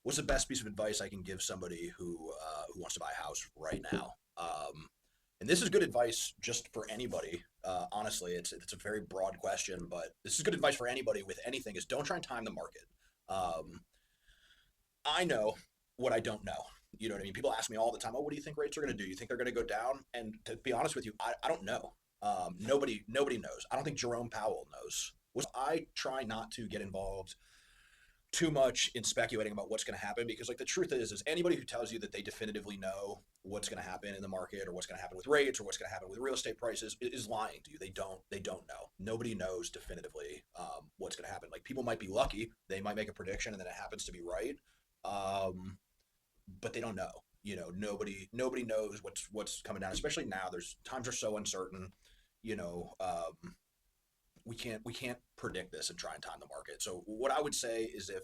what's the best piece of advice I can give somebody who wants to buy a house right now? And this is good advice just for anybody. Honestly, it's a very broad question, but this is good advice for anybody with anything. Is don't try and time the market. Um, I know what I don't know. You know what I mean? People ask me all the time, "Oh, what do you think rates are going to do? You think they're going to go down?" And to be honest with you, I don't know. Nobody knows. I don't think Jerome Powell knows. I try not to get involved too much in speculating about what's going to happen because like the truth is anybody who tells you that they definitively know what's going to happen in the market or what's going to happen with rates or what's going to happen with real estate prices is lying to you. They don't know. Nobody knows definitively what's going to happen. Like people might be lucky, they might make a prediction and then it happens to be right, um, but they don't know. You know, nobody knows what's coming down, especially now. There's times are so uncertain. You know, we can't predict this and try and time the market. So what I would say is if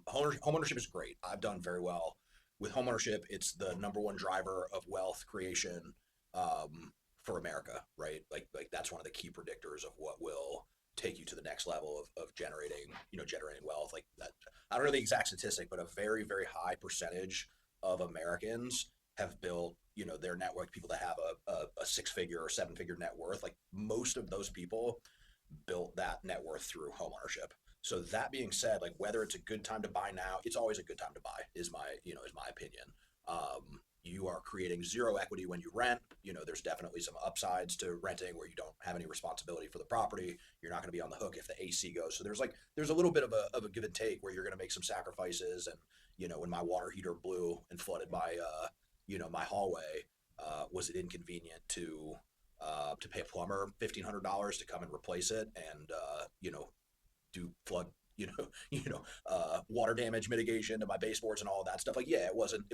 homeownership is great. I've done very well with homeownership. It's the number one driver of wealth creation for America, right? Like that's one of the key predictors of what will take you to the next level of generating wealth. Like that, I don't know the exact statistic, but a very very high percentage of Americans have built their network. People that have a six figure or seven figure net worth, like most of those people built that net worth through home ownership. So that being said, like whether it's a good time to buy now, it's always a good time to buy. Is my opinion. You are creating zero equity when you rent. There's definitely some upsides to renting where you don't have any responsibility for the property. You're not going to be on the hook if the AC goes. So there's a little bit of a give and take where you're going to make some sacrifices. And when my water heater blew and flooded my hallway, was it inconvenient to pay a plumber $1,500 to come and replace it and do flood water damage mitigation to my baseboards and all of that stuff. Like, yeah, it wasn't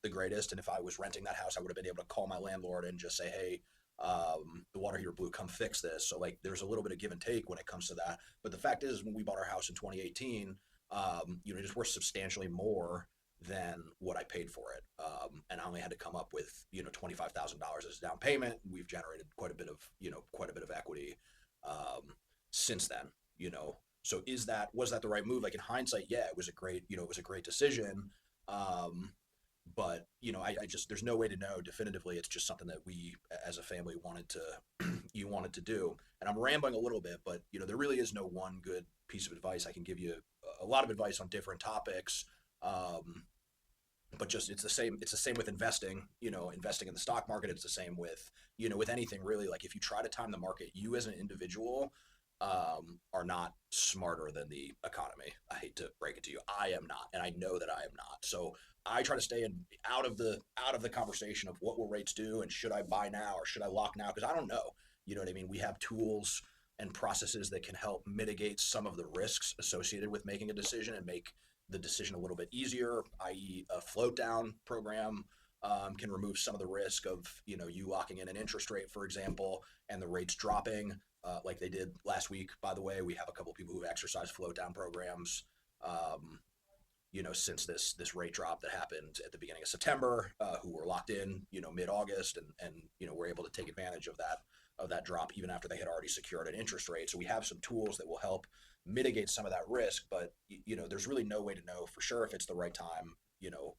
the greatest. And if I was renting that house, I would have been able to call my landlord and just say, hey, the water heater blew, come fix this. So like there's a little bit of give and take when it comes to that. But the fact is when we bought our house in 2018, it is worth substantially more than what I paid for it. And I only had to come up with $25,000 as a down payment. We've generated quite a bit of equity since then. So was that the right move? Like in hindsight, yeah, it was a great decision. Um, but I just there's no way to know definitively. It's just something that we as a family wanted to do. And I'm rambling a little bit, but there really is no one good piece of advice. I can give you a lot of advice on different topics. Um, but just it's the same with investing in the stock market. It's the same with anything really. Like if you try to time the market, you as an individual are not smarter than the economy. I hate to break it to you, I am not, and I know that I am not. So I try to stay out of the conversation of what will rates do and should I buy now or should I lock now, because I don't know. You know what I mean? We have tools and processes that can help mitigate some of the risks associated with making a decision and make the decision a little bit easier, i.e., a float down program can remove some of the risk of you locking in an interest rate, for example, and the rates dropping like they did last week. By the way, we have a couple of people who've exercised float down programs. Um, since this rate drop that happened at the beginning of September, who were locked in, mid August, and were able to take advantage of that drop even after they had already secured an interest rate. So we have some tools that will help mitigate some of that risk, but there's really no way to know for sure if it's the right time.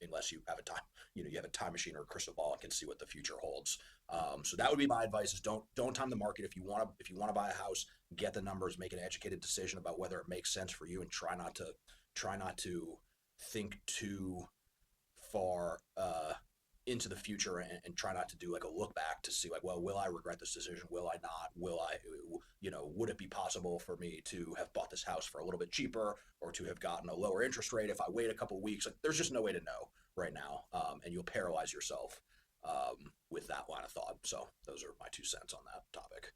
Unless you have a time machine or a crystal ball and can see what the future holds. So that would be my advice: is don't time the market. If you want to buy a house, get the numbers, make an educated decision about whether it makes sense for you, and try not to think too far into the future, and try not to do like a look back to see like, well, will I regret this decision? Will I not? Would it be possible for me to have bought this house for a little bit cheaper or to have gotten a lower interest rate if I wait a couple of weeks? Like, there's just no way to know right now, and you'll paralyze yourself with that line of thought. So those are my 2 cents on that topic.